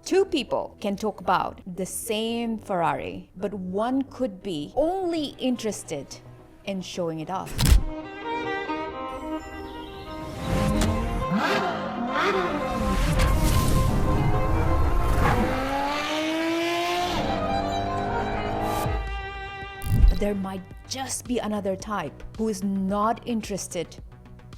Two people can talk about the same Ferrari, but one could be only interested in showing it off. But there might just be another type who is not interested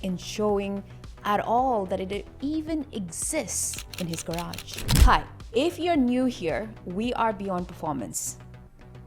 in showing at all that it even exists in his garage. Hi, if you're new here, we are Beyond Performance.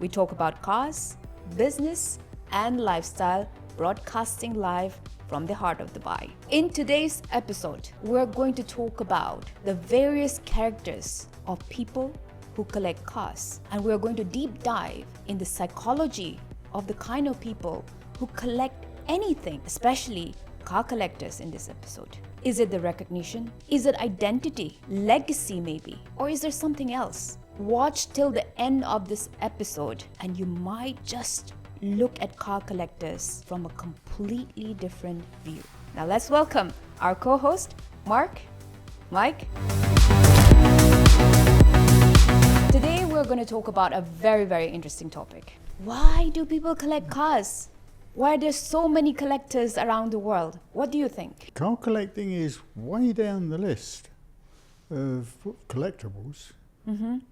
We talk about cars, business, and lifestyle, broadcasting live from the heart of Dubai. In today's episode, we're going to talk about the various characters of people who collect cars, and we're going to deep dive in the psychology of the kind of people who collect anything, especially car collectors in this episode. Is it the recognition? Is it identity? Legacy maybe? Or is there something else? Watch till the end of this episode and you might just look at car collectors from a completely different view. Now let's welcome our co-host, Mike. Today we're going to talk about a very, very interesting topic. Why do people collect cars? Why are there so many collectors around the world? What do you think? Car collecting is way down the list of collectibles,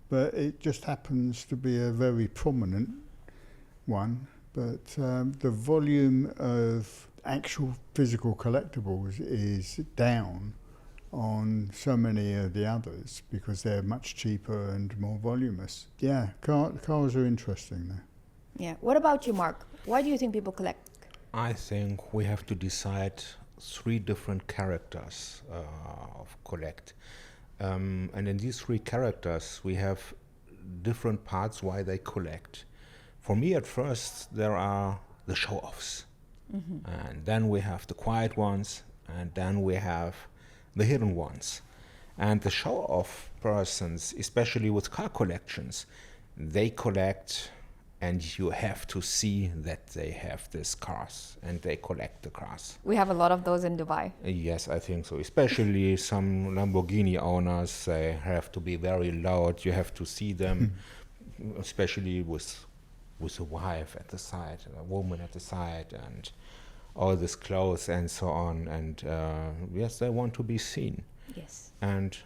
but it just happens to be a very prominent one. But the volume of actual physical collectibles is down on so many of the others because they're much cheaper and more voluminous. Yeah, cars are interesting though. Yeah. What about you, Mark? Why do you think people collect? I think we have to decide three different characters of collect. And in these three characters, we have different parts why they collect. For me, at first, there are the show-offs. And then we have the quiet ones, and then we have the hidden ones. And the show-off persons, especially with car collections, they collect, and you have to see that they have these cars and they collect the cars. We have a lot of those in Dubai. Yes, I think so. Especially some Lamborghini owners, they have to be very loud. You have to see them, especially with a wife at the side, a woman at the side, and all these clothes and so on. And yes, they want to be seen. Yes. And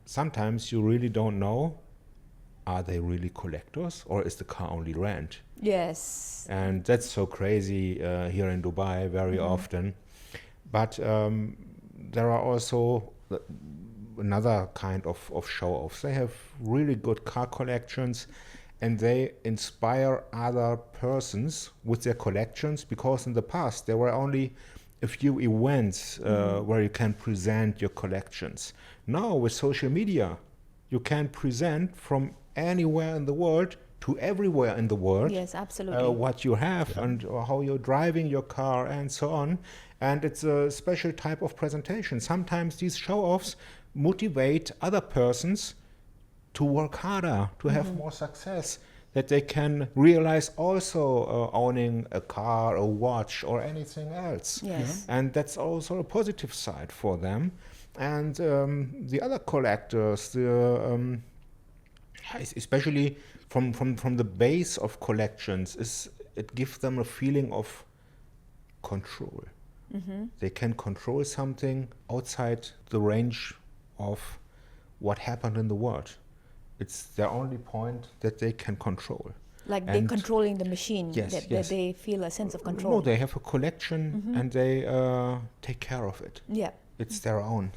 sometimes you really don't know, are they really collectors or is the car only rent? Yes. And that's so crazy here in Dubai very often. But there are also another kind of show-offs. They have really good car collections and they inspire other persons with their collections, because in the past there were only a few events where you can present your collections. Now with social media, you can present from anywhere in the world to everywhere in the world. Yes, absolutely. What you have and how you're driving your car and so on. And it's a special type of presentation. Sometimes these show-offs motivate other persons to work harder, to have more success, that they can realize also owning a car, a watch, or anything else. Yes. And that's also a positive side for them. And the other collectors, especially from the base of collections, it gives them a feeling of control. They can control something outside the range of what happened in the world. It's their only point that they can control. Like they're controlling the machine, yes. that they feel a sense of control. No, they have a collection and they take care of it. Yeah. It's their own.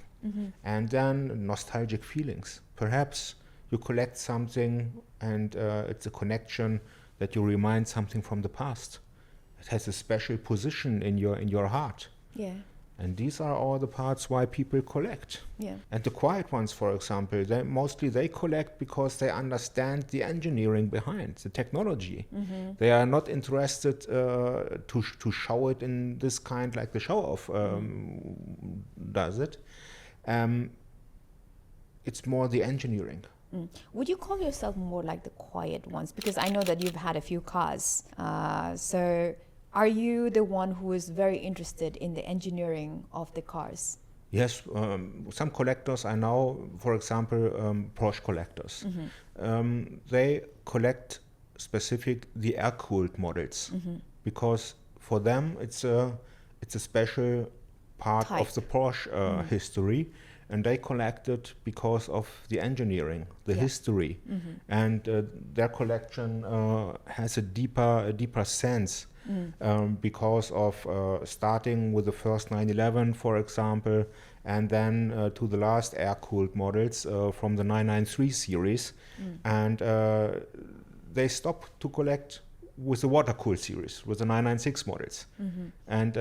And then nostalgic feelings. Perhaps you collect something and it's a connection that you remind something from the past. It has a special position in your heart. Yeah. And these are all the parts why people collect. Yeah. And the quiet ones, for example, they collect because they understand the engineering behind the technology. They are not interested to show it in this kind, like the show-off does it. It's more the engineering. Would you call yourself more like the quiet ones? Because I know that you've had a few cars. So are you the one who is very interested in the engineering of the cars? Yes, some collectors I know, for example, Porsche collectors. They collect the air-cooled models because for them it's a special part of the Porsche history, and they collect it because of the engineering, the history, and their collection has a deeper sense. Because of starting with the first 911, for example, and then to the last air-cooled models from the 993 series, and they stopped to collect with the water-cooled series, with the 996 models, and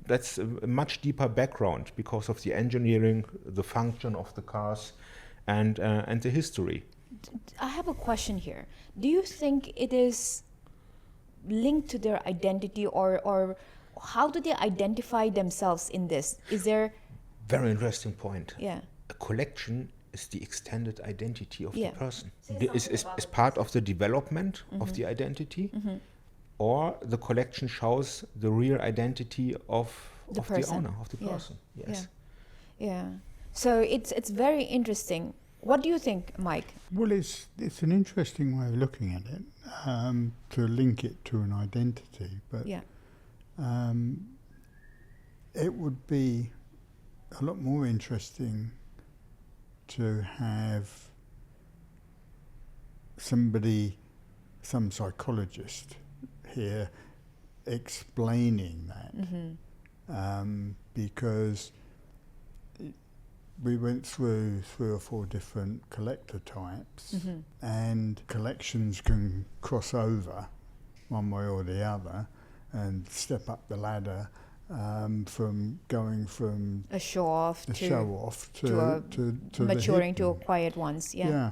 that's a much deeper background because of the engineering, the function of the cars, and the history. I have a question here. Do you think it is linked to their identity, or how do they identify themselves in this? Is there... Very interesting point. Yeah. A collection is the extended identity of Yeah. the person. Is part of the development of the identity, or the collection shows the real identity of the owner, of the person. Yes. Yeah. So it's very interesting. What do you think, Mike? Well, it's an interesting way of looking at it, to link it to an identity, but it would be a lot more interesting to have some psychologist here explaining that, because we went through 3 or 4 different collector types, and collections can cross over one way or the other and step up the ladder, from going from A show-off to maturing the to a quiet ones. Yeah.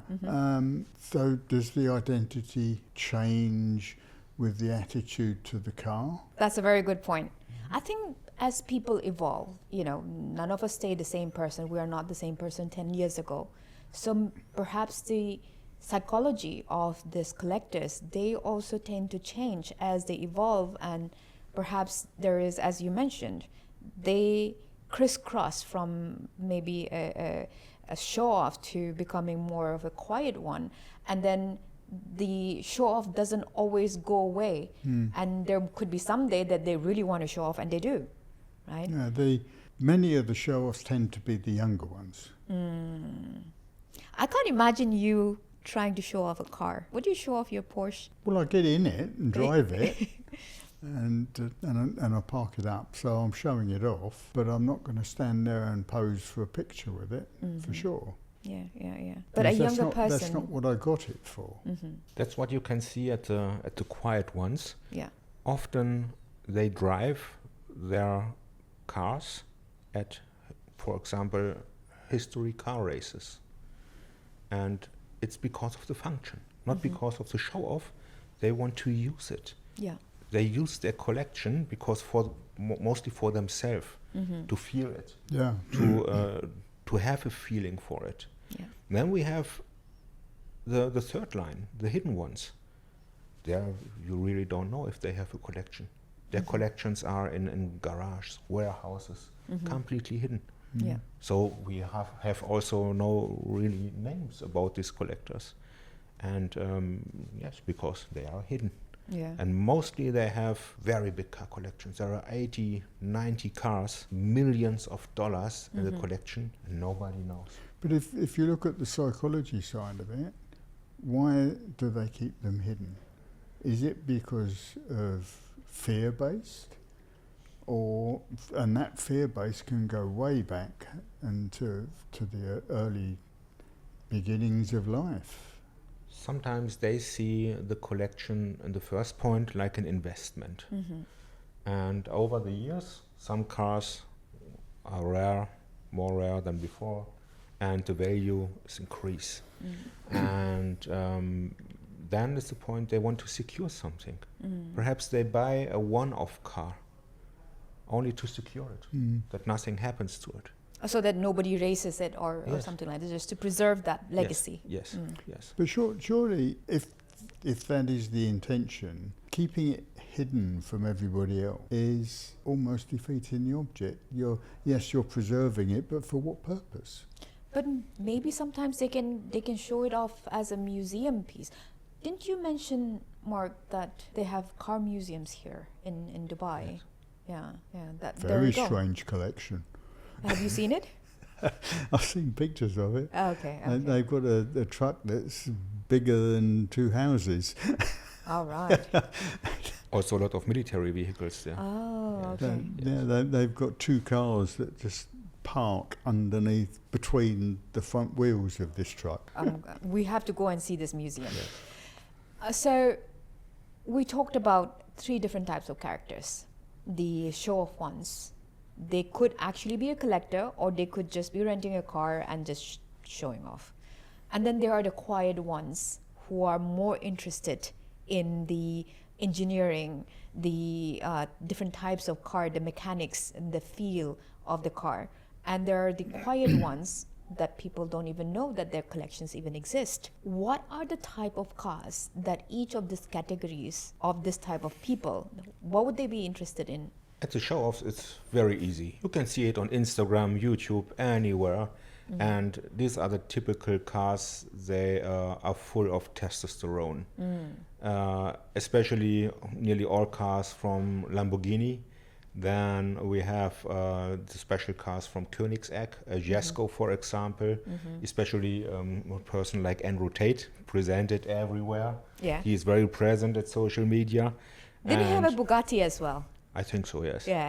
So does the identity change with the attitude to the car? That's a very good point. I think as people evolve, none of us stay the same person. We are not the same person 10 years ago. So perhaps the psychology of these collectors, they also tend to change as they evolve, and perhaps there is, as you mentioned, they crisscross from maybe a show-off to becoming more of a quiet one, and then the show-off doesn't always go away, and there could be some day that they really want to show off, and they do, right? Yeah, many of the show-offs tend to be the younger ones. I can't imagine you trying to show off a car. Would you show off your Porsche? Well, I get in it and drive it, and I park it up, so I'm showing it off, but I'm not going to stand there and pose for a picture with it, for sure. Yeah. But a younger person... That's not what I got it for. That's what you can see at the quiet ones. Yeah. Often they drive their cars at, for example, history car races. And it's because of the function, not because of the show-off. They want to use it. Yeah. They use their collection because mostly for themselves, to feel it, to have a feeling for it. Yeah. Then we have the third line, the hidden ones. There you really don't know if they have a collection. Their collections are in garages, warehouses, completely hidden. Yeah. So we have also no really names about these collectors. And yes, because they are hidden. Yeah. And mostly they have very big car collections. There are 80, 90 cars, millions of dollars in the collection, and nobody knows. But if you look at the psychology side of it, why do they keep them hidden? Is it because of fear-based? And that fear base can go way back into the early beginnings of life. Sometimes they see the collection in the first point like an investment. And over the years, some cars are rare, more rare than before, and the value is increased. And then is the point they want to secure something. Perhaps they buy a one-off car only to secure it, that nothing happens to it. So that nobody races it or something like that, just to preserve that legacy. Yes. But surely, if that is the intention, keeping it hidden from everybody else is almost defeating the object. You're preserving it, but for what purpose? But maybe sometimes they can show it off as a museum piece. Didn't you mention, Mark, that they have car museums here in Dubai? Yes. Yeah. That there Very you go. strange collection. Have you seen it? I've seen pictures of it. Okay. And they've got a truck that's bigger than 2 houses. All right. Also a lot of military vehicles there. Oh, okay. They've got 2 cars that just park underneath, between the front wheels of this truck. We have to go and see this museum. So we talked about 3 different types of characters. The show-off ones. They could actually be a collector, or they could just be renting a car and just showing off. And then there are the quiet ones who are more interested in the engineering, the different types of car, the mechanics and the feel of the car. And there are the quiet ones that people don't even know that their collections even exist. What are the type of cars that each of these categories of this type of people, what would they be interested in? At the show-offs, it's very easy. You can see it on Instagram, YouTube, anywhere. Mm-hmm. And these are the typical cars. They are full of testosterone. Especially nearly all cars from Lamborghini. Then we have the special cars from Koenigsegg, Jesko, for example. Especially a person like Andrew Tate, presented everywhere. Yeah. He is very present at social media. Did he have a Bugatti as well? I think so, yes. Yeah.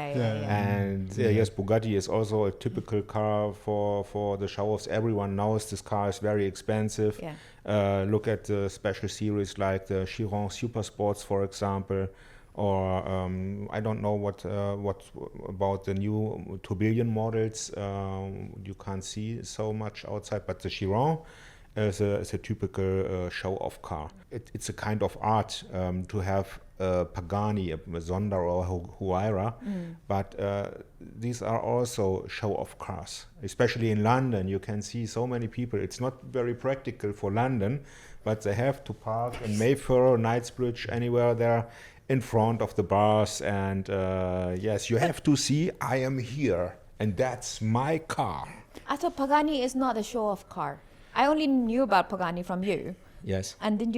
And yes, Bugatti is also a typical car for the show-offs. Everyone knows this car is very expensive. Yeah. Look at the special series like the Chiron Super Sports, for example, or I don't know what about the new tourbillon models. You can't see so much outside, but the Chiron is a typical show-off car. It's a kind of art to have a Pagani, a Zonda or a Huayra, but these are also show-off cars. Especially in London, you can see so many people. It's not very practical for London, but they have to park in Mayfair, Knightsbridge, anywhere there in front of the bars. And yes, you have to see, I am here, and that's my car. I thought Pagani is not a show-off car. I only knew about Pagani from you. Yes. And then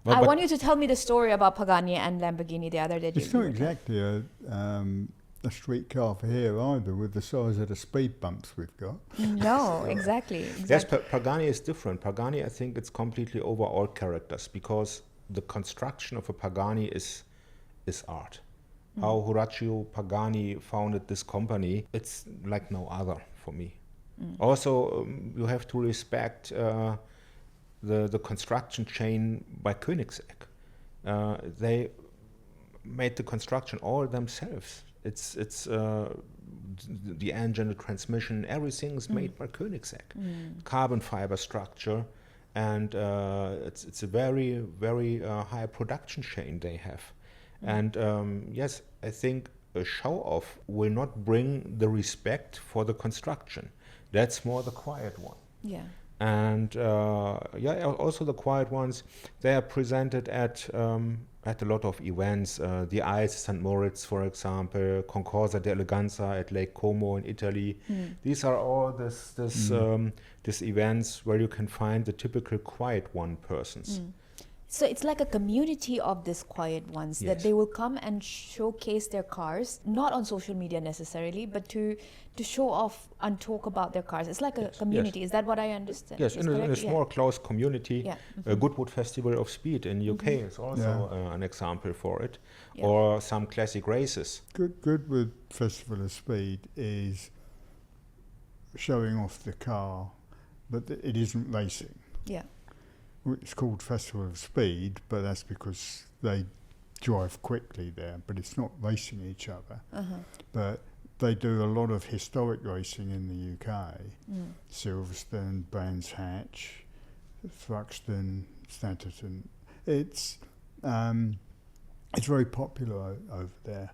I want you to tell me the story about Pagani and Lamborghini the other day. It's not exactly a street car for here either, with the size of the speed bumps we've got. No, exactly. Yes, Pagani is different. Pagani, I think it's completely over all characters, because the construction of a Pagani is art. How Horacio Pagani founded this company, it's like no other for me. Also, you have to respect the construction chain by Koenigsegg. They made the construction all themselves. It's the engine, the transmission, everything is made by Koenigsegg. Carbon fiber structure, and it's a very, very high production chain they have. And yes, I think a show-off will not bring the respect for the construction. That's more the quiet one. Yeah. And also the quiet ones, they are presented at a lot of events. The Ice St. Moritz, for example, Concorsa d'Eleganza at Lake Como in Italy. These are all these events where you can find the typical quiet one persons. So it's like a community of these quiet ones that they will come and showcase their cars, not on social media necessarily, but to show off and talk about their cars. It's like a community. Is that what I understand? Yes, in a small, close community. Yeah. Goodwood Festival of Speed in UK is also an example for it, Yeah. or some classic races. Goodwood Festival of Speed is showing off the car, but it isn't racing. Yeah. It's called Festival of Speed, but that's because they drive quickly there, but it's not racing each other. But they do a lot of historic racing in the UK. Silverstone, Brands Hatch, Thruxton, Stanterton. It's very popular over there,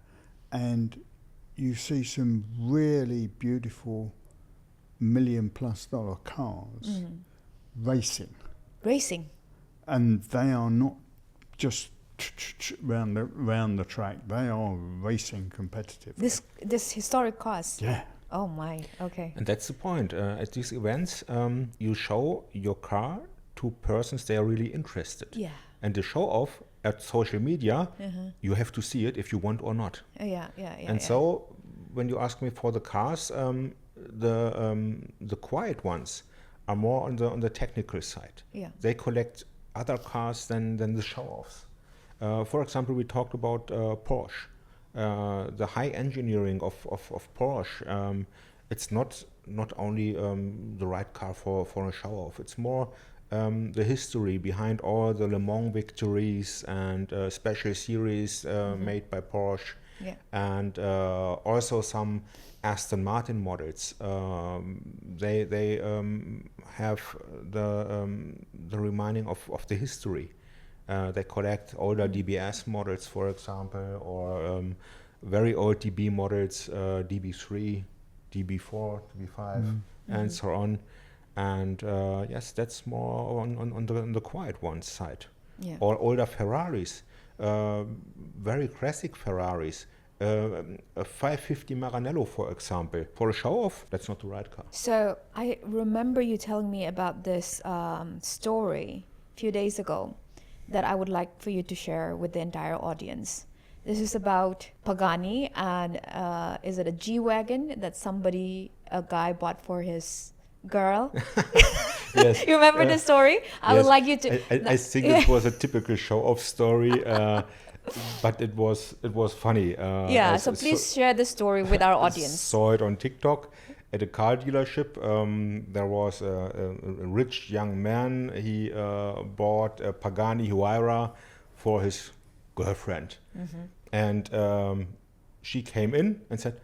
and you see some really beautiful $1 million+ cars racing. Racing. And they are not just round the track. They are racing competitive. This historic cars. Yeah. Oh my. Okay. And that's the point. At these events, you show your car to persons they are really interested. Yeah. And the show off at social media, you have to see it if you want or not. Yeah. And so, when you ask me for the cars, the quiet ones are more on the technical side. Yeah. They collect other cars than the show-offs. For example, we talked about Porsche. The high engineering of Porsche. It's not only the right car for a show-off. It's more the history behind all the Le Mans victories and special series made by Porsche. Yeah. And also some Aston Martin models. They have the reminding of the history. They collect older DBS models, for example, or very old DB models, DB3, DB4, DB5, and so on. And yes, that's more on the quiet ones side. Yeah. Or older Ferraris, very classic Ferraris. A 550 Maranello, for example, for a show-off, that's not the right car. So I remember you telling me about this story a few days ago that I would like for you to share with the entire audience. This is about Pagani, and is it a G-Wagon that a guy bought for his girl? Yes. You remember the story? I would like you to... I think it was a typical show-off story, but it was funny. So please share the story with our audience. Saw it on TikTok at a car dealership. There was a rich young man. He bought a Pagani Huayra for his girlfriend, and she came in and said,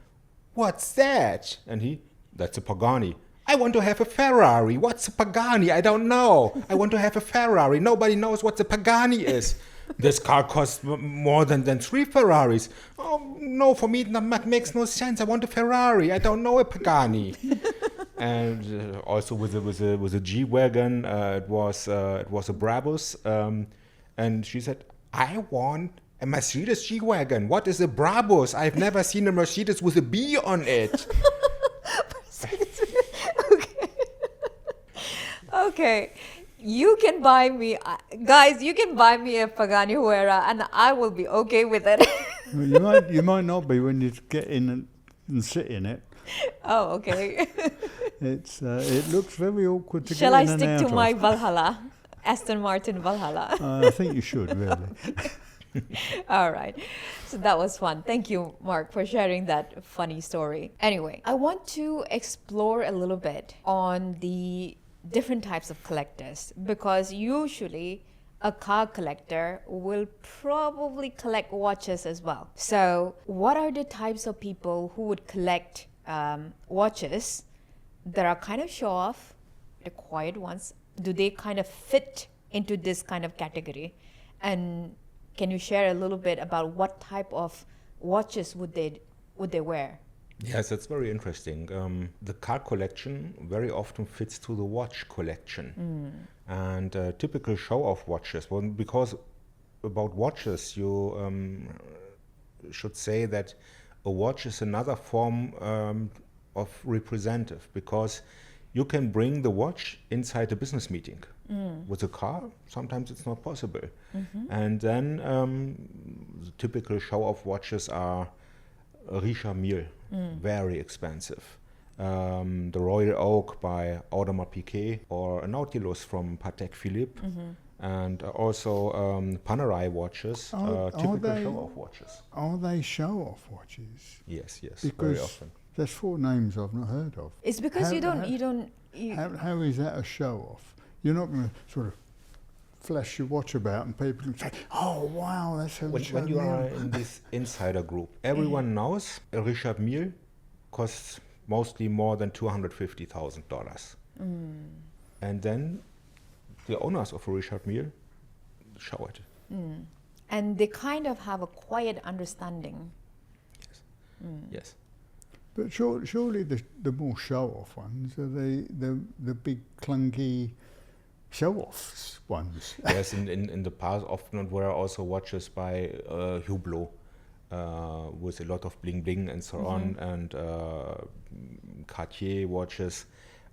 "What's that?" And "That's a Pagani." "I want to have a Ferrari. What's a Pagani? I don't know. I want to have a Ferrari. Nobody knows what the Pagani is." "This car costs more than 3 Ferraris." "Oh, no, for me that makes no sense. I want a Ferrari. I don't know a Pagani." And also with a G-Wagon, it was a Brabus. And she said, "I want a Mercedes G-Wagon. What is a Brabus? I've never seen a Mercedes with a B on it." Okay, you can buy me, guys. You can buy me a Pagani Huayra, and I will be okay with it. Well, you might not be when you get in and sit in it. Oh, okay. It looks very awkward to Shall get I in and stick out to of. my Valhalla, Aston Martin Valhalla? I think you should, really. All right. So that was fun. Thank you, Mark, for sharing that funny story. Anyway, I want to explore a little bit on the different types of collectors, because usually a car collector will probably collect watches as well. So what are the types of people who would collect watches that are kind of show off, the quiet ones? Do they kind of fit into this kind of category? And can you share a little bit about what type of watches would they wear? Yes, that's very interesting. The car collection very often fits to the watch collection. And typical show-off watches, well, because about watches, you should say that a watch is another form of representative, because you can bring the watch inside a business meeting. With a car, sometimes it's not possible. And then the typical show-off watches are Richard Mille, very expensive. The Royal Oak by Audemars Piguet, or a Nautilus from Patek Philippe, and also Panerai watches, typical show-off watches. Are they show-off watches? Yes, Because very often. there's 4 names I've not heard of. It's because How is that a show-off? You're not going to sort of flash your watch about and people can say, "Oh, wow, that's a Richard When you Mille." are in this insider group, everyone knows a Richard Mille costs mostly more than $250,000. And then the owners of a Richard Mille show it. And they kind of have a quiet understanding. Yes. But surely the more show-off ones are the big clunky show-offs ones. Yes, in the past often were also watches by Hublot with a lot of bling bling and so on, and Cartier watches.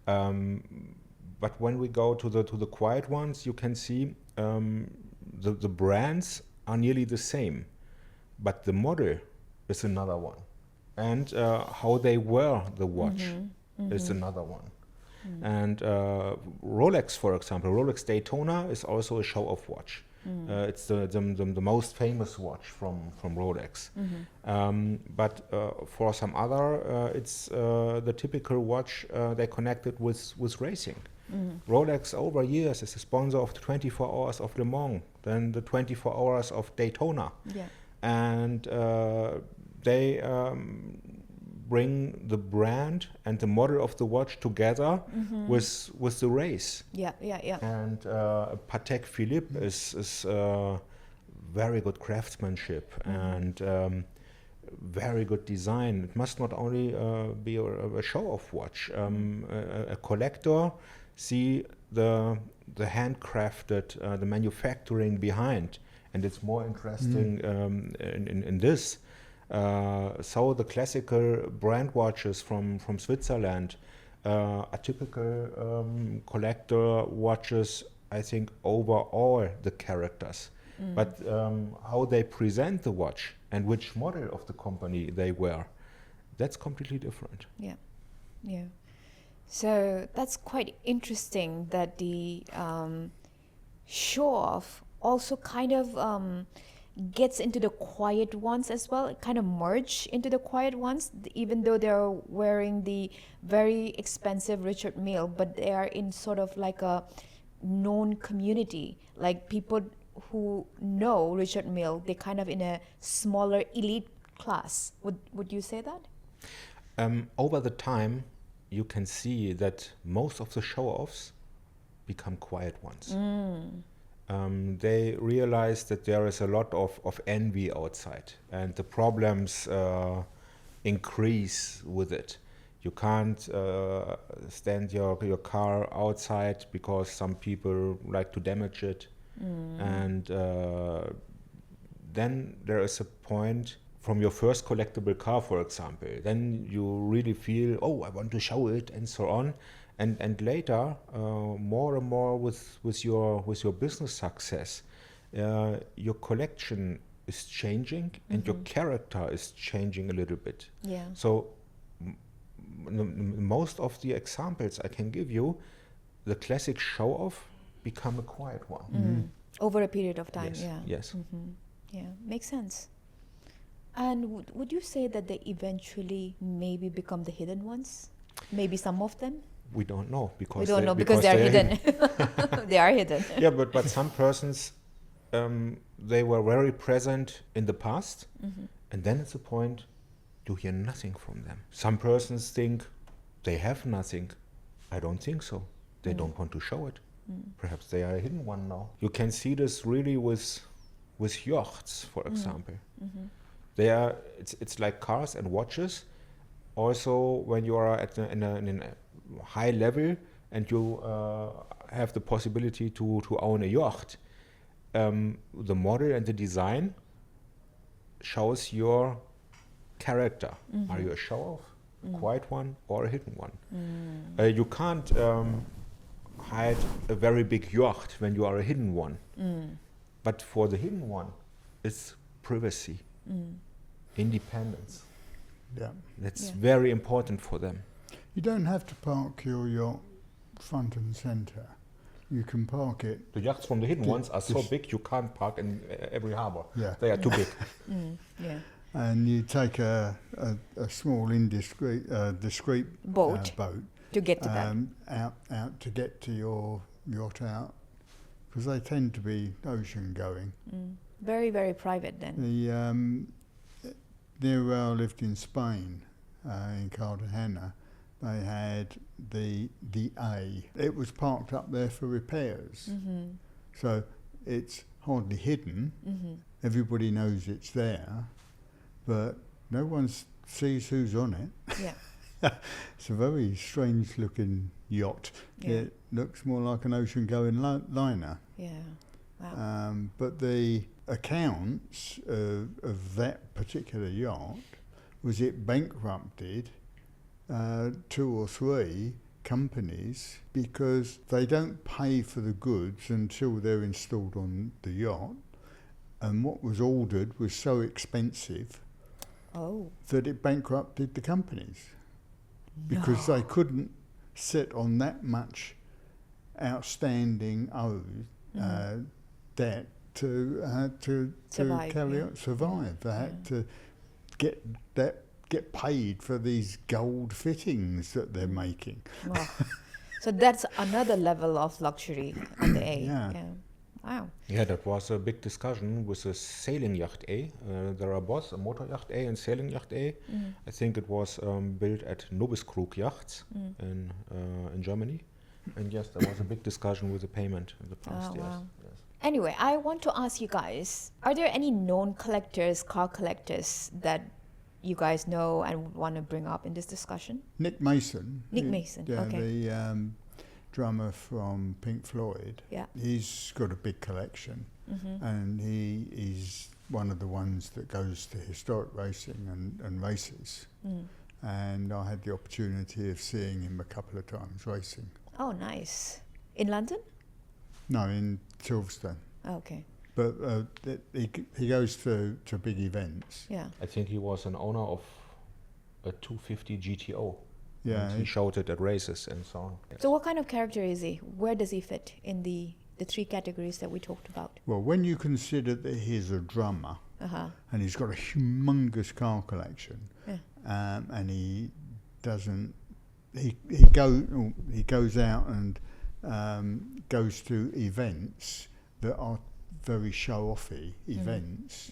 But when we go to the quiet ones, you can see the brands are nearly the same, but the model is another one, and how they wear the watch is another one. And Rolex, for example, Rolex Daytona is also a show-off watch. It's the most famous watch from Rolex. But for some other, it's the typical watch they connected with racing. Rolex over years is a sponsor of the 24 Hours of Le Mans, then the 24 Hours of Daytona. Yeah. And they bring the brand and the model of the watch together with the race. Yeah. And Patek Philippe is very good craftsmanship and very good design. It must not only be a show-off watch. A collector see the handcrafted, the manufacturing behind, and it's more interesting in this. So the classical brand watches from Switzerland are typical collector watches, I think, overall the characters. But how they present the watch and which model of the company they wear, that's completely different. Yeah. So that's quite interesting that the show-off also kind of gets into the quiet ones as well. It kind of merge into the quiet ones, even though they're wearing the very expensive Richard Mille, but they are in sort of like a known community. Like people who know Richard Mille, they're kind of in a smaller elite class. Would you say that? Over the time, you can see that most of the show-offs become quiet ones. They realize that there is a lot of envy outside, and the problems increase with it. You can't stand your car outside because some people like to damage it. And then there is a point from your first collectible car, for example, then you really feel, oh, I want to show it and so on. And later, more and more with your business success, your collection is changing and your character is changing a little bit. Yeah. So most of the examples I can give you, the classic show-off become a quiet one. Over a period of time. Yes. Yeah. Yes. Yeah, makes sense. And would you say that they eventually maybe become the hidden ones? Maybe some of them? We don't know because We don't know because they're hidden. They are hidden. Yeah, but some persons, they were very present in the past, and then it's a point you hear nothing from them. Some persons think they have nothing. I don't think so. They don't want to show it. Perhaps they are a hidden one now. You can see this really with yachts, for example. They are. It's like cars and watches. Also, when you are in a high level and you have the possibility to own a yacht, the model and the design shows your character. Are you a show-off, a quiet one, or a hidden one? You can't hide a very big yacht when you are a hidden one. But for the hidden one, it's privacy, independence. Yeah. That's very important for them. You don't have to park your yacht front and centre. You can park it. The yachts from the hidden ones are so big you can't park in every harbour. Yeah. They are too big. Yeah. And you take a small discreet Boat. boat To get to that. out to get to your yacht out, because they tend to be ocean going. Very, very private then. Near where I lived in Spain, in Cartagena, they had the A. It was parked up there for repairs. So it's hardly hidden. Everybody knows it's there, but no one sees who's on it. Yeah. It's a very strange looking yacht. Yeah. It looks more like an ocean-going liner. Yeah. Wow. But the accounts of that particular yacht was it bankrupted 2 or 3 companies because they don't pay for the goods until they're installed on the yacht, and what was ordered was so expensive Oh. that it bankrupted the companies because they couldn't sit on that much outstanding owed debt to Survive, carry yeah. on, survive. They had to get paid for these gold fittings that they're making. Wow. So that's another level of luxury on the A. Yeah. Wow. Yeah, that was a big discussion with the sailing yacht A. There are both a motor yacht A and sailing yacht A. I think it was built at Nobiskrug Yachts in Germany. And yes, there was a big discussion with the payment in the past. Oh, Yes. wow. Yes. Anyway, I want to ask you guys, are there any known collectors, car collectors that you guys know and would want to bring up in this discussion? Nick Mason. Nick Mason, Yeah, okay. the drummer from Pink Floyd. Yeah. He's got a big collection, and he is one of the ones that goes to historic racing and races. And I had the opportunity of seeing him a couple of times racing. Oh, nice. In London? No, in Silverstone. Okay. But he goes to big events. Yeah. I think he was an owner of a 250 GTO. Yeah, And he showed it at races and so on. Yes. So what kind of character is he? Where does he fit in the 3 categories that we talked about? well, when you consider that he's a drummer and he's got a humongous car collection, Yeah. and he doesn't, he goes out and goes to events that are very show-offy events.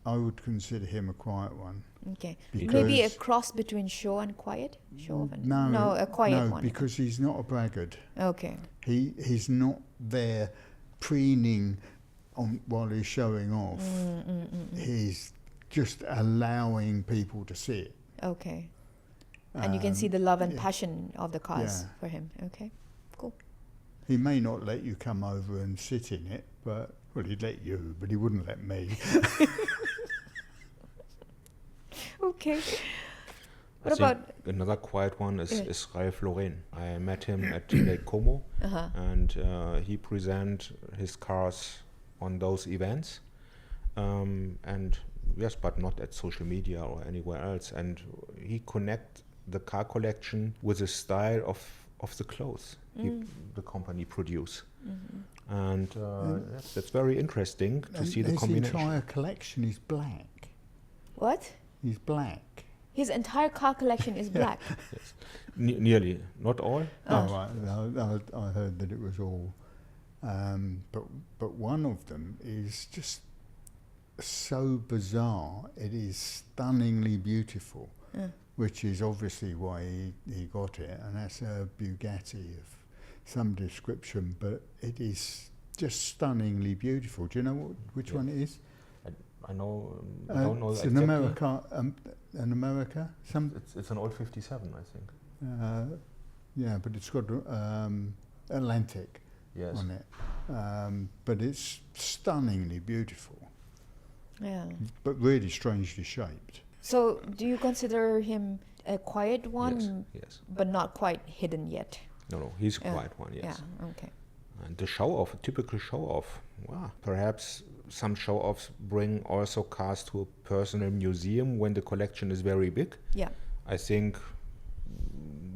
I would consider him a quiet one. Okay. Because- Maybe a cross between show and quiet? Show off and No, a quiet no, one. because he's not a braggart. Okay. He's not there preening on while he's showing off. He's just allowing people to see it. Okay. And you can see the love and passion of the cars yeah. for him. Okay. Cool. He may not let you come over and sit in it, but well, he'd let you, but he wouldn't let me. Okay. I What think about another quiet one is, Yeah. is Ralph Lauren. I met him at Lake Como, and he present his cars on those events. And yes, but not at social media or anywhere else. And he connect the car collection with the style of the clothes the company produce. And yes, that's very interesting to And see the his combination. entire collection is black. what? He's black. His entire car collection is black. Yes. Nearly, not all. Oh, right. No, I heard that it was all, but one of them is just so bizarre. It is stunningly beautiful, which is obviously why he got it, and that's a Bugatti of some description. But it is just stunningly beautiful. Do you know which one it is? I know. I don't know It's exactly. in America. It's an old 57, I think. Yeah, but it's got Atlantic Yes. on it. But it's stunningly beautiful, Yeah. but really strangely shaped. So do you consider him a quiet one, Yes. Yes. but not quite hidden yet? No, he's a Yeah. quiet one. Yes. Yeah. Okay. And the show off, a typical show off. Wow. Perhaps some show offs bring also cars to a personal museum when the collection is very big. Yeah. I think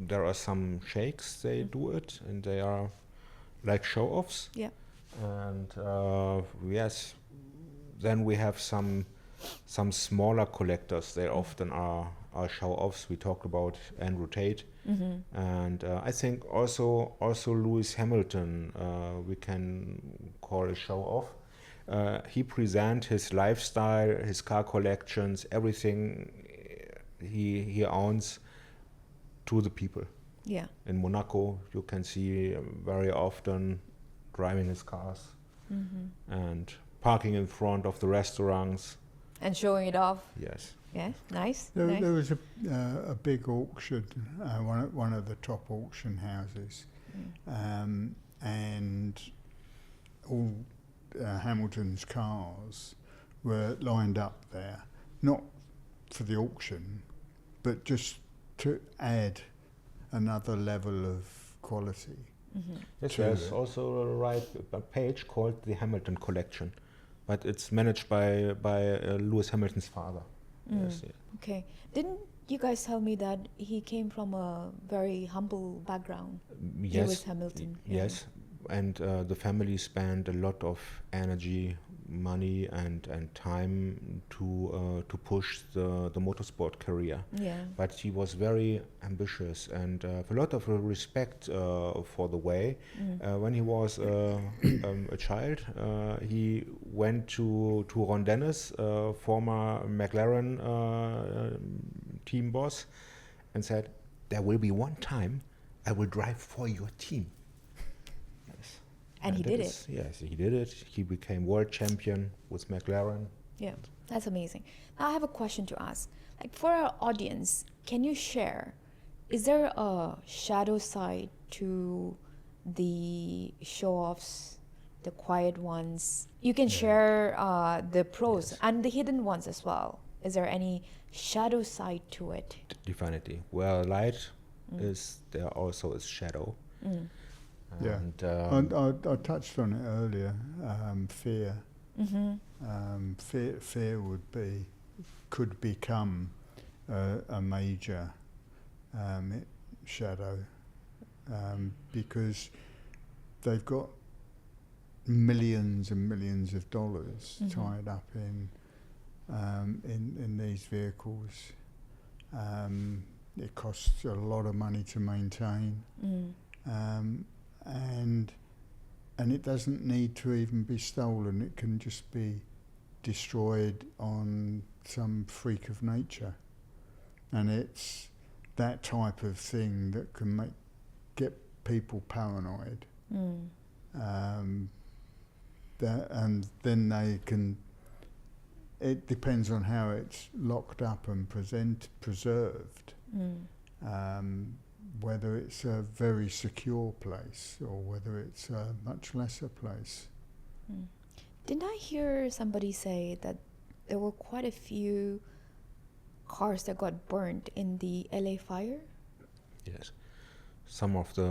there are some sheikhs, they do it, and they are like show offs. Yeah. And yes, then we have some smaller collectors. They often are show offs. We talked about Andrew Tate, and I think also Lewis Hamilton we can call a show off. He present his lifestyle, his car collections, everything he owns to the people. Yeah. In Monaco, you can see very often driving his cars and parking in front of the restaurants. And showing it off. Yes. Yeah, nice. There nice. was a big auction, one of the top auction houses, and all Hamilton's cars were lined up there, not for the auction, but just to add another level of quality. Yes, to there's it. also a page called the Hamilton Collection, but it's managed by Lewis Hamilton's father. Yes, yeah. Okay. Didn't you guys tell me that he came from a very humble background? Yes, Lewis Hamilton. yes, and the family spent a lot of energy, money, and time to push the motorsport career. Yeah. But he was very ambitious and a lot of respect for the way. When he was a child, he went to Ron Dennis, former McLaren team boss, and said, "There will be one time I will drive for your team." Yes. And he that did is- Yes, he did it. He became world champion with McLaren. Yeah, that's amazing. Now I have a question to ask. Like for our audience, can you share, is there a shadow side to the show-offs, the quiet ones? You can share the pros and the hidden ones as well. Is there any shadow side to it? Definitely. Where light is, there also is shadow. Yeah, And I touched on it earlier. Fear. Fear could become a major shadow because they've got millions and millions of dollars tied up in these vehicles. It costs a lot of money to maintain. And it doesn't need to even be stolen. It can just be destroyed on some freak of nature. And it's that type of thing that can get people paranoid. And then they can, it depends on how it's locked up and preserved. Whether it's a very secure place or whether it's a much lesser place. Didn't I hear somebody say that there were quite a few cars that got burnt in the LA fire? yes, some of the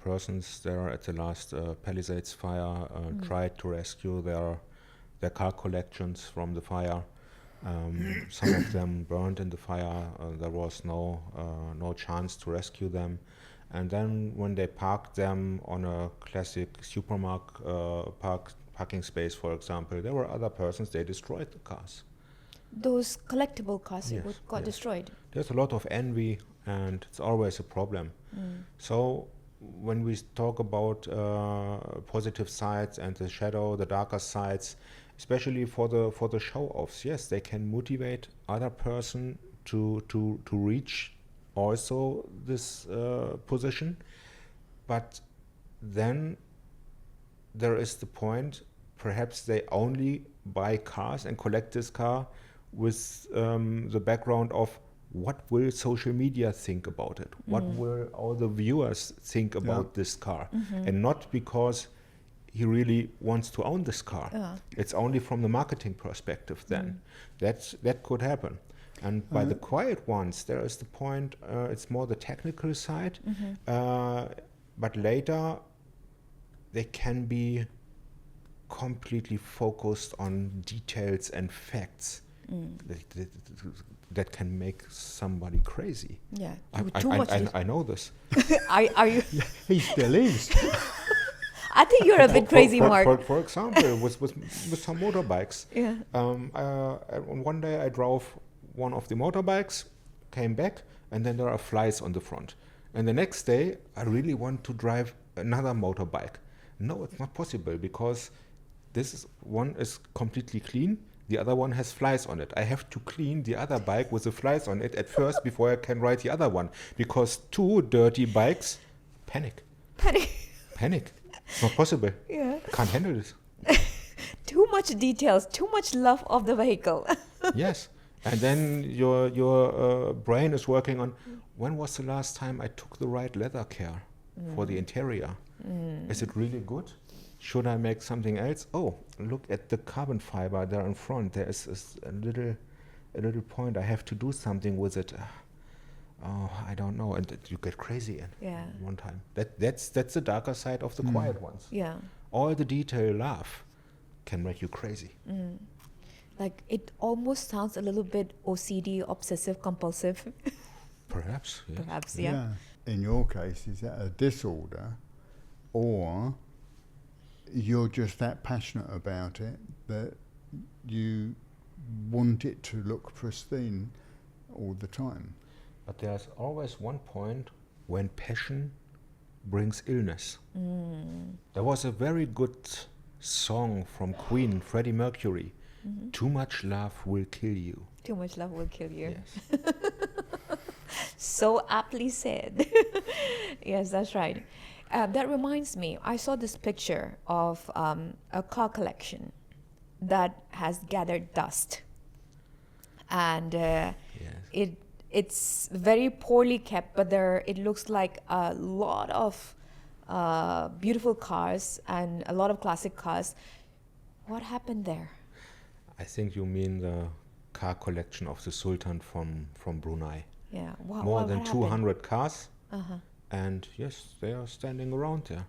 persons there at the last Palisades fire tried to rescue their car collections from the fire. Some of them burned in the fire. There was no chance to rescue them. And then when they parked them on a classic supermarket parking space, for example, there were other persons, they destroyed the cars. Those collectible cars Yes, got yes. destroyed. There's a lot of envy, and it's always a problem. So when we talk about positive sides and the shadow, the darker sides, especially for the show-offs, yes, they can motivate other person to reach also this position, but then there is the point, perhaps they only buy cars and collect this car with the background of what will social media think about it, what will all the viewers think about this car, and not because he really wants to own this car. It's only from the marketing perspective then. That could happen. And by the quiet ones, there is the point, it's more the technical side, but later they can be completely focused on details and facts that can make somebody crazy. Yeah, I know this. Are you? He still is. I think you're a bit crazy, Mark. For example, with some motorbikes. Yeah. One day I drove one of the motorbikes, came back, and then there are flies on the front. And the next day, I really want to drive another motorbike. No, it's not possible because one is completely clean. The other one has flies on it. I have to clean the other bike with the flies on it at first before I can ride the other one. Because two dirty bikes, panic. It's not possible. Yeah. Can't handle this. Too much details, too much love of the vehicle. Yes. And then your brain is working on, when was the last time I took the right leather care for the interior? Is it really good? Should I make something else? Oh, look at the carbon fiber there in front. There is a little point. I have to do something with it. Oh, I don't know. And you get crazy in one time. That's the darker side of the quiet ones. Yeah. All the detail love can make you crazy. Like it almost sounds a little bit OCD, obsessive compulsive. Perhaps. Yes. Perhaps, yeah. In your case, is that a disorder, or you're just that passionate about it that you want it to look pristine all the time? But there's always one point when passion brings illness. There was a very good song from Queen, Freddie Mercury. Too much love will kill you. Too much love will kill you. Yes. So aptly said. Yes, that's right. That reminds me, I saw this picture of a car collection that has gathered dust. And it's very poorly kept, but it looks like a lot of beautiful cars and a lot of classic cars. What happened there? I think you mean the car collection of the Sultan from Brunei. Yeah. More than what 200 cars. Uh-huh. And yes, they are standing around there.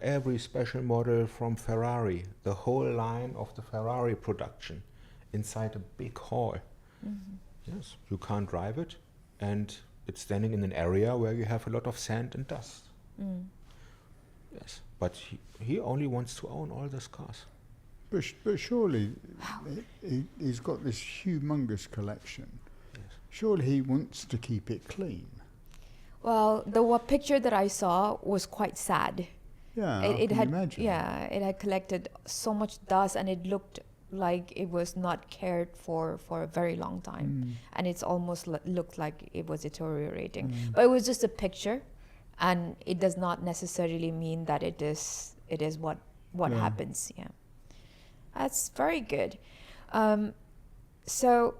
Every special model from Ferrari, the whole line of the Ferrari production inside a big hall. Yes, you can't drive it, and it's standing in an area where you have a lot of sand and dust. Yes, but he only wants to own all those cars. But surely he's got this humongous collection. Yes. Surely he wants to keep it clean. Well, the picture that I saw was quite sad. Yeah, It I had can imagine. it had collected so much dust, and it looked like it was not cared for a very long time, and it's almost looked like it was deteriorating. But it was just a picture, and it does not necessarily mean that it is what happens. Yeah, that's very good. So,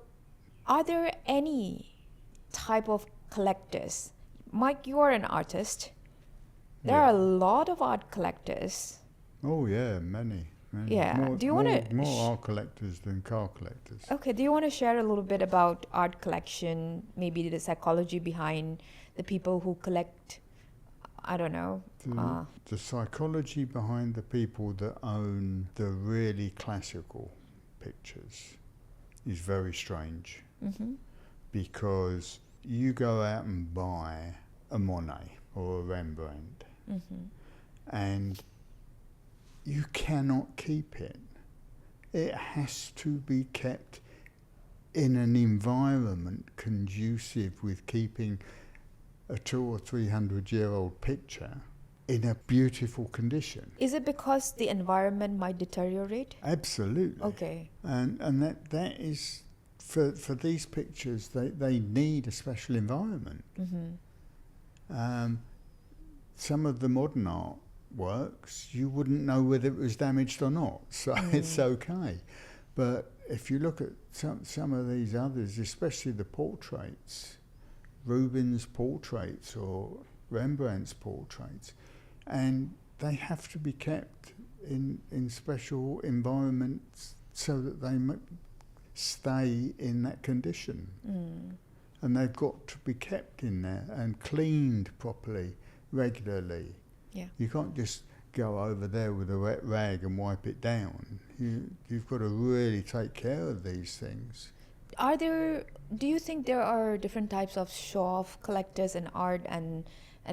are there any type of collectors? Mike, you are an artist. There are a lot of art collectors. Oh yeah, many. Yeah. Do you want to more art collectors than car collectors? Okay. Do you want to share a little bit about art collection? Maybe the psychology behind the people who collect. I don't know. The psychology behind the people that own the really classical pictures is very strange, because you go out and buy a Monet or a Rembrandt, and you cannot keep it. It has to be kept in an environment conducive with keeping a 200 or 300-year-old picture in a beautiful condition. Is it because the environment might deteriorate? Absolutely. Okay. And that is, for these pictures, they need a special environment. Some of the modern art works, you wouldn't know whether it was damaged or not, so it's okay. But if you look at some of these others, especially the portraits, Rubens' portraits or Rembrandt's portraits, and they have to be kept in special environments so that they stay in that condition. And they've got to be kept in there and cleaned properly, regularly. Yeah. You can't just go over there with a wet rag and wipe it down. You've got to really take care of these things. Do you think there are different types of show-off collectors in art and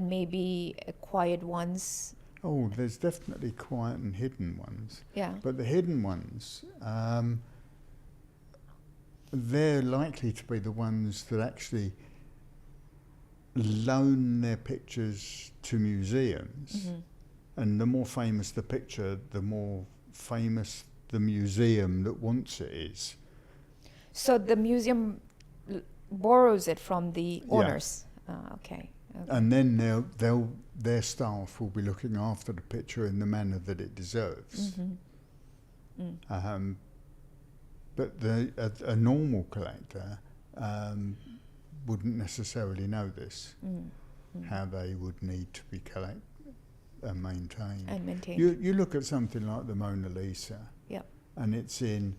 maybe quiet ones? Oh, there's definitely quiet and hidden ones. Yeah. But the hidden ones, they're likely to be the ones that actually loan their pictures to museums. And the more famous the picture, the more famous the museum that wants it is. So the museum borrows it from the owners. Okay. And then their staff will be looking after the picture in the manner that it deserves. but a normal collector wouldn't necessarily know this, how they would need to be collected and maintained. And maintained. You look at something like the Mona Lisa, Yep. and it's in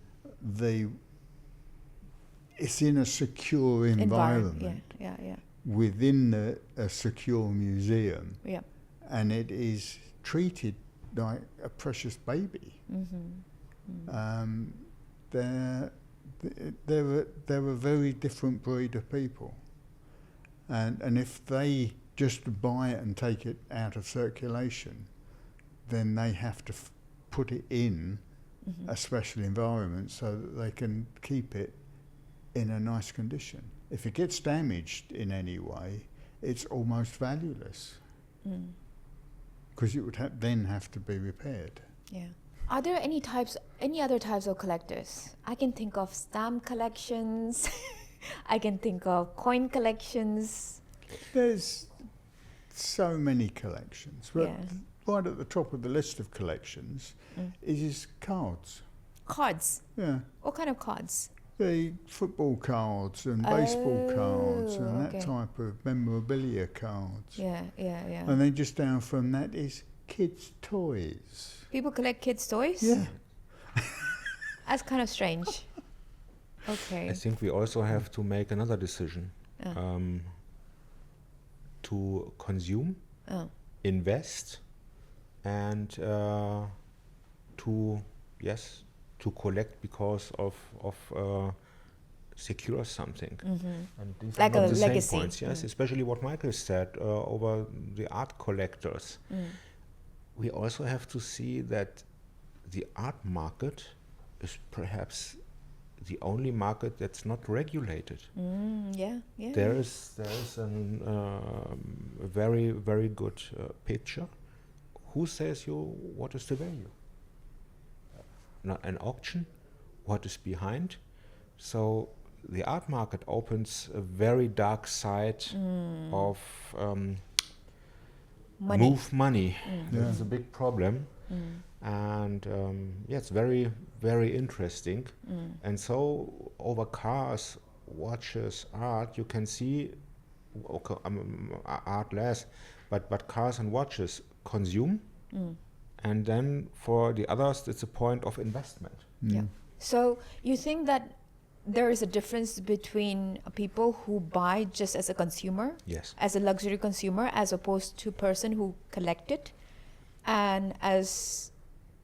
a secure environment Yeah. within a secure museum, Yep. and it is treated like a precious baby. They're a very different breed of people, and if they just buy it and take it out of circulation, then they have to put it in a special environment so that they can keep it in a nice condition. If it gets damaged in any way, it's almost valueless, because it would then have to be repaired. Yeah. Are there any other types of collectors? I can think of stamp collections. I can think of coin collections. There's so many collections, but Yeah. right at the top of the list of collections is cards. Cards. Yeah, What kind of cards? the football cards and baseball cards and okay. that type of memorabilia cards. Yeah. And then just down from that is kids' toys. People collect kids' toys? Yeah. That's kind of strange. Okay. I think we also have to make another decision Oh. to consume, Oh. invest, and to collect because of secure something. And these Like are not a the same legacy. points, yes, especially what Michael said over the art collectors. We also have to see that the art market is perhaps the only market that's not regulated. Yeah. There is a very, very good picture. Who says you what is the value? Not an auction. What is behind? So the art market opens a very dark side of move money. That's a big problem. And it's very, very interesting. And so over cars, watches, art, you can see, okay, art less, but cars and watches consume. And then for the others, it's a point of investment. Yeah. So you think that there is a difference between people who buy just as a consumer, Yes. as a luxury consumer, as opposed to a person who collect it, and as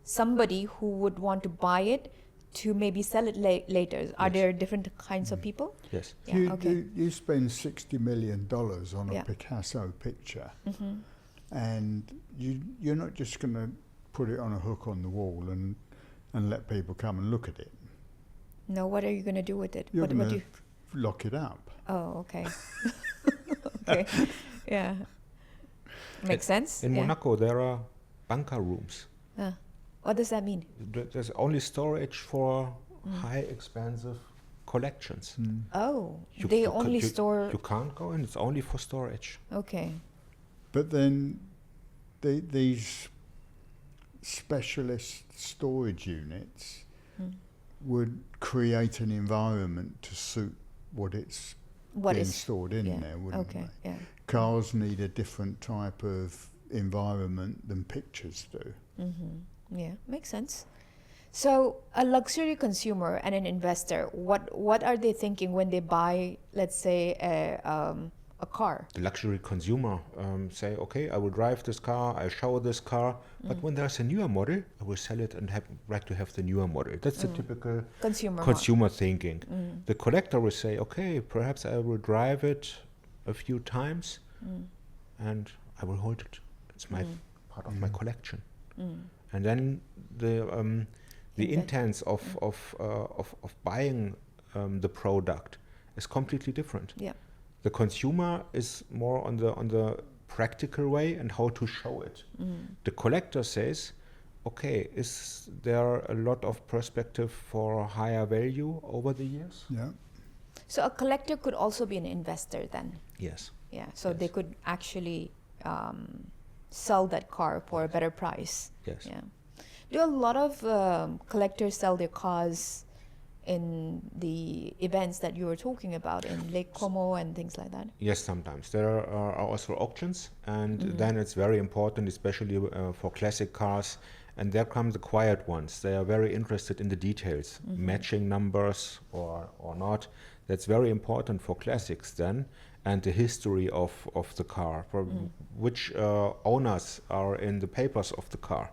somebody who would want to buy it to maybe sell it later? Are Yes. there different kinds of people? Yes. Yeah, okay. You spend $60 million on Yeah. a Picasso picture, and you're not just going to put it on a hook on the wall and let people come and look at it. No, what are you going to do with it? You're What going do to lock it up. Oh, okay. Okay. Yeah. Makes sense. In yeah. Monaco, there are bunker rooms. What does that mean? There's only storage for high, expensive collections. Oh, You they c- only you- store. You can't go in. It's only for storage. Okay. But then these specialist storage units would create an environment to suit what it's What being is stored in yeah. there, wouldn't Okay. they? Yeah. Cars need a different type of environment than pictures do. Yeah, makes sense. So a luxury consumer and an investor, what are they thinking when they buy, let's say, a car? The luxury consumer say, okay, I will drive this car, I show this car, but when there's a newer model, I will sell it and like to have the newer model. That's the typical consumer thinking. The collector will say, okay, perhaps I will drive it a few times and I will hold it. It's my part of my collection. And then the intent of buying the product is completely different. Yeah. The consumer is more on the practical way and how to show it. The collector says, okay, is there a lot of perspective for higher value over the years? Yeah. So a collector could also be an investor then. Yes. Yeah. So Yes. they could actually sell that car for a better price. Yes. Yeah. Do a lot of collectors sell their cars in the events that you were talking about in Lake Como and things like that? Yes, sometimes. There are also auctions, and then it's very important, especially for classic cars. And there come the quiet ones. They are very interested in the details, matching numbers or not. That's very important for classics then, and the history of the car, which owners are in the papers of the car.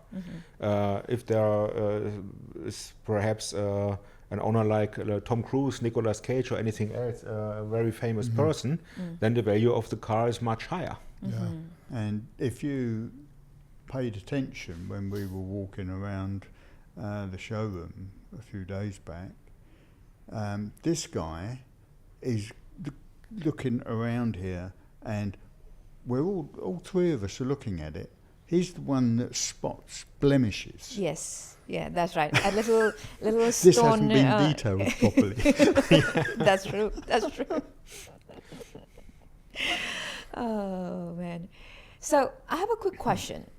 If there is perhaps an owner like Tom Cruise, Nicolas Cage, or anything else, a very famous person, then the value of the car is much higher. Yeah. And if you paid attention when we were walking around the showroom a few days back, this guy is looking around here, and we're all three of us are looking at it. He's the one that spots blemishes. Yes, yeah, that's right. A little This stone. hasn't been detailed properly. That's true. That's true. Oh man. So I have a quick question.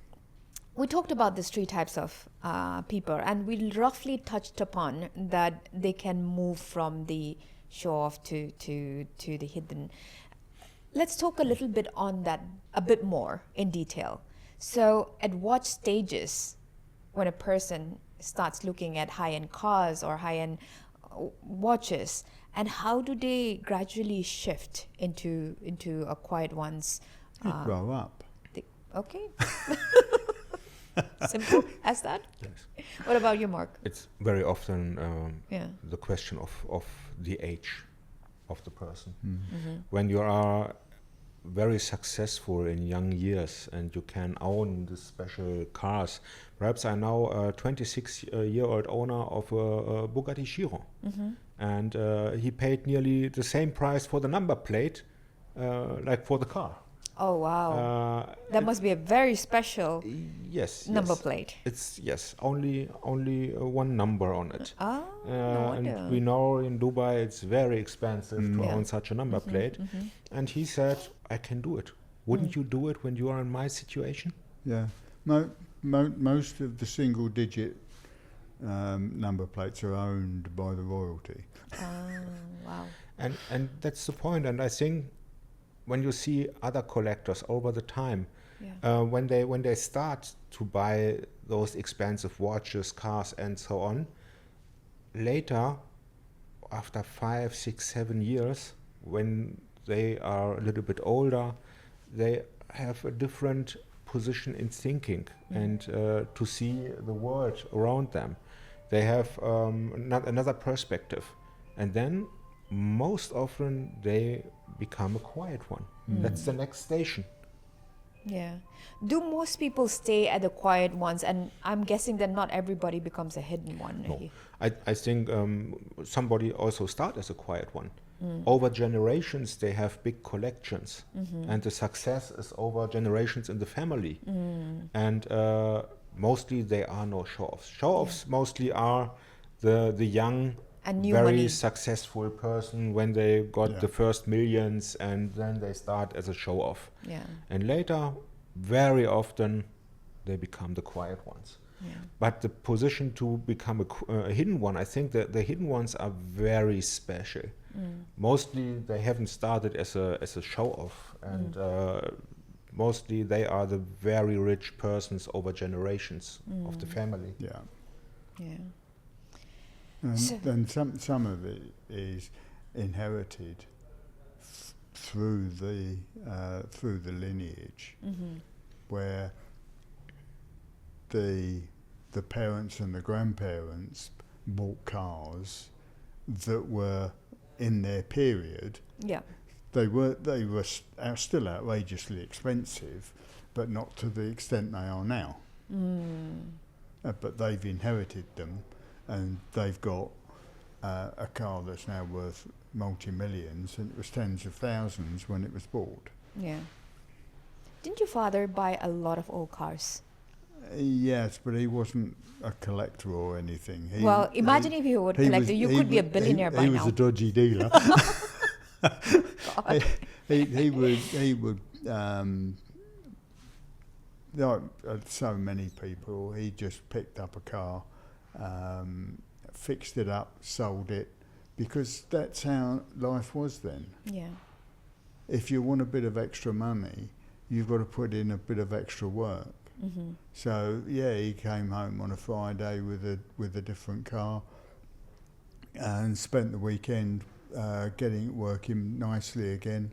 We talked about these three types of people, and we roughly touched upon that they can move from the show-off to the hidden. Let's talk a little bit on that a bit more in detail. So at what stages, when a person starts looking at high-end cars or high-end watches, and how do they gradually shift into a quiet ones? You grow up. Okay. Simple as that? Yes. What about you, Mark? It's very often Yeah. the question of the age of the person. When you are very successful in young years and you can own the special cars. Perhaps I know a 26-year-old owner of a Bugatti Chiron, and he paid nearly the same price for the number plate like for the car. Oh wow, that must be a very special number plate. It's only one number on it. Ah, no wonder. And we know in Dubai it's very expensive to own such a number plate. And he said, I can do it. Wouldn't you do it when you are in my situation? Yeah. Most of the single digit number plates are owned by the royalty. Oh, wow. And that's the point. And I think when you see other collectors over the time, when they start to buy those expensive watches, cars, and so on, later, after 5, 6, 7 years, when they are a little bit older, they have a different position in thinking and to see the world around them. They have another perspective, and then most often they become a quiet one. That's the next station. Yeah. Do most people stay at the quiet ones? And I'm guessing that not everybody becomes a hidden one. No. I think somebody also start as a quiet one. Over generations they have big collections, and the success is over generations in the family. And mostly they are no show-offs. Show-offs mostly are the young, very successful person when they got the first millions, and then they start as a show-off. And later, very often, they become the quiet ones. But the position to become a hidden one, I think that the hidden ones are very special. Mostly they haven't started as a show-off, and mostly they are the very rich persons over generations of the family. And some of it is inherited through the lineage, where the parents and the grandparents bought cars that were in their period. They were still outrageously expensive, but not to the extent they are now. But they've inherited them, and they've got a car that's now worth multi-millions, and it was tens of thousands when it was bought. Didn't your father buy a lot of old cars? Yes, but he wasn't a collector or anything. Imagine if he would collect. You could be a billionaire by now. He was a dodgy dealer. he would like so many people, he just picked up a car fixed it up, sold it, because that's how life was then. Yeah. If you want a bit of extra money, you've got to put in a bit of extra work. Mm-hmm. So yeah, he came home on a Friday with a different car and spent the weekend getting it working nicely again,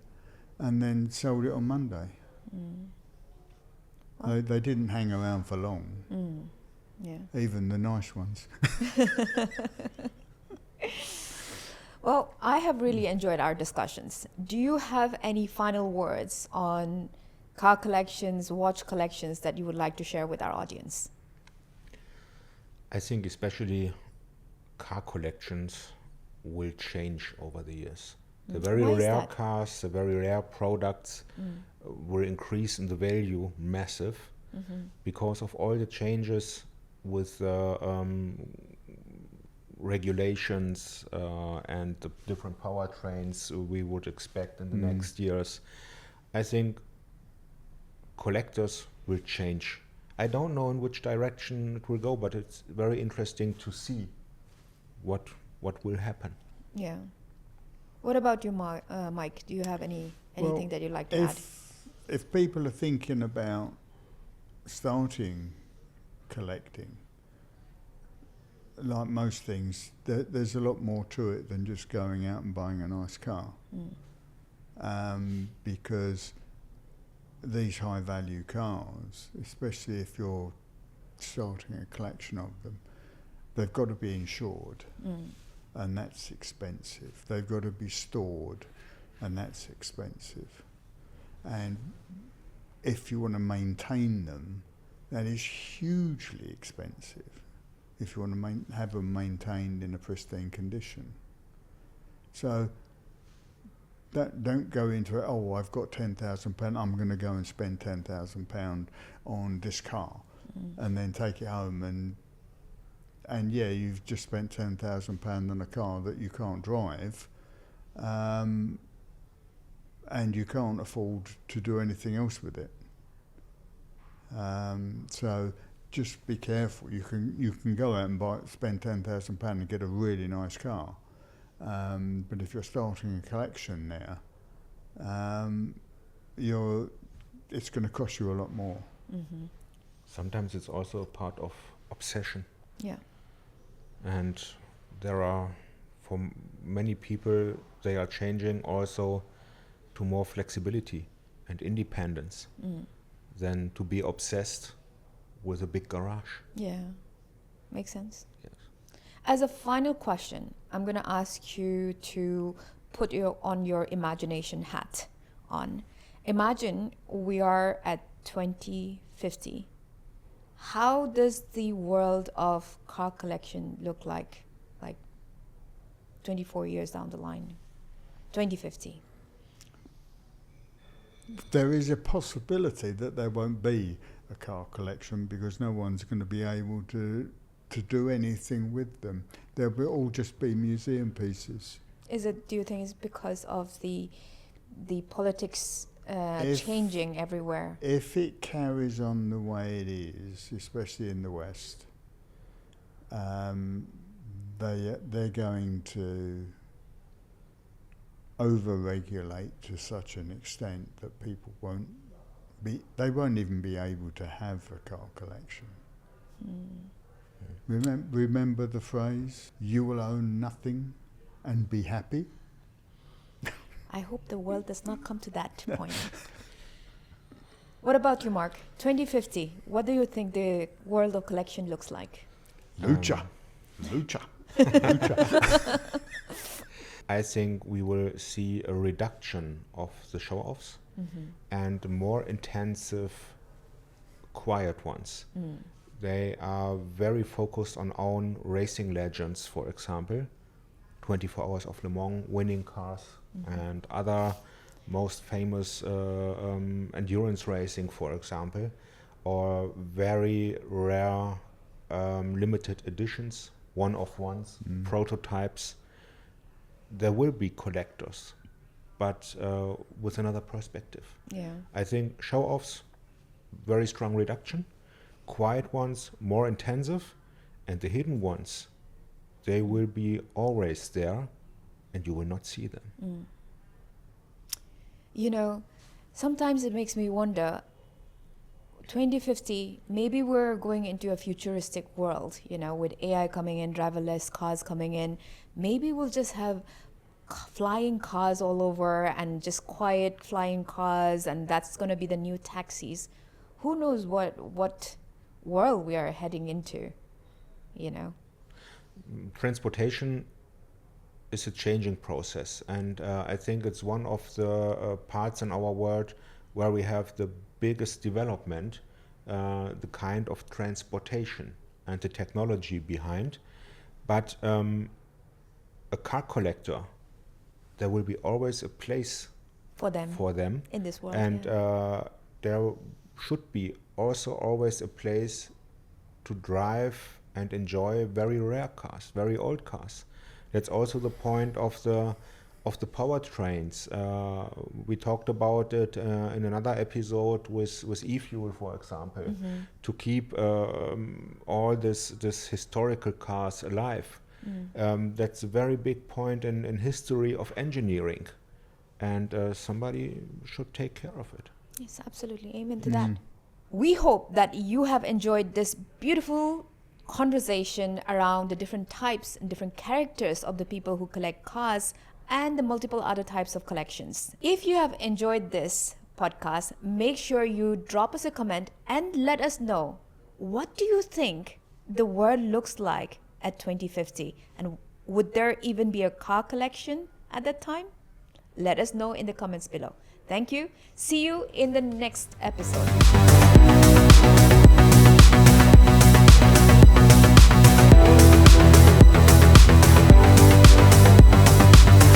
and then sold it on Monday. They didn't hang around for long, Yeah. even the nice ones. Well, I have really enjoyed our discussions. Do you have any final words on car collections, watch collections that you would like to share with our audience? I think especially car collections will change over the years. The very Why is rare that? cars, the very rare products will increase in the value massive because of all the changes with regulations and the different powertrains we would expect in the next years. I think collectors will change. I don't know in which direction it will go, but it's very interesting to see what will happen. Yeah. What about you, Mike? Do you have anything Well, that you'd like to add? If people are thinking about starting collecting, like most things, there's a lot more to it than just going out and buying a nice car. Because these high value cars, especially if you're starting a collection of them, they've got to be insured, and that's expensive. They've got to be stored, and that's expensive. And if you want to maintain them, that is hugely expensive. If you want to have them maintained in a pristine condition. So don't go into it, oh, I've got £10,000, I'm going to go and spend £10,000 on this car, and then take it home, and yeah, you've just spent £10,000 on a car that you can't drive, and you can't afford to do anything else with it. So just be careful. You can go out and spend £10,000 and get a really nice car, but if you're starting a collection there, it's going to cost you a lot more. Sometimes it's also a part of obsession. Yeah. And there are, for many people, they are changing also to more flexibility and independence than to be obsessed with a big garage. Yeah. Makes sense. Yes. As a final question, I'm going to ask you to put your imagination hat on. Imagine we are at 2050. How does the world of car collection look like 24 years down the line? 2050. There is a possibility that there won't be a car collection because no one's going to be able to do anything with them. They'll all just be museum pieces. Do you think it's because of the politics changing everywhere? If it carries on the way it is, especially in the West, they're going to over-regulate to such an extent that people won't even be able to have a car collection. Remember the phrase, "You will own nothing and be happy"? I hope the world does not come to that point. What about you, Mark? 2050, what do you think the world of collection looks like? Lucha. I think we will see a reduction of the show-offs and more intensive, quiet ones. They are very focused on own racing legends, for example, 24 Hours of Le Mans, winning cars, and other most famous endurance racing, for example, or very rare limited editions, one-of-ones, prototypes. There will be collectors, but with another perspective. Yeah. I think show-offs, very strong reduction, quiet ones, more intensive, and the hidden ones They will be always there, and you will not see them. You know, sometimes it makes me wonder, 2050, maybe we're going into a futuristic world, you know, with AI coming in, driverless cars coming in. Maybe we'll just have flying cars all over and just quiet flying cars, and that's going to be the new taxis. Who knows what world we are heading into, you know? Transportation is a changing process, and I think it's one of the parts in our world where we have the biggest development, the kind of transportation and the technology behind. But a car collector, there will be always a place For them in this world. and there should be also always a place to drive and enjoy very rare cars, very old cars. That's also the point of the powertrains. We talked about it in another episode with e-fuel, for example, to keep all this historical cars alive. That's a very big point in history of engineering, and somebody should take care of it. Yes, absolutely. Amen to that. We hope that you have enjoyed this beautiful conversation around the different types and different characters of the people who collect cars and the multiple other types of collections. If you have enjoyed this podcast, make sure you drop us a comment and let us know, what do you think the world looks like at 2050? And would there even be a car collection at that time? Let us know in the comments below. Thank you. See you in the next episode.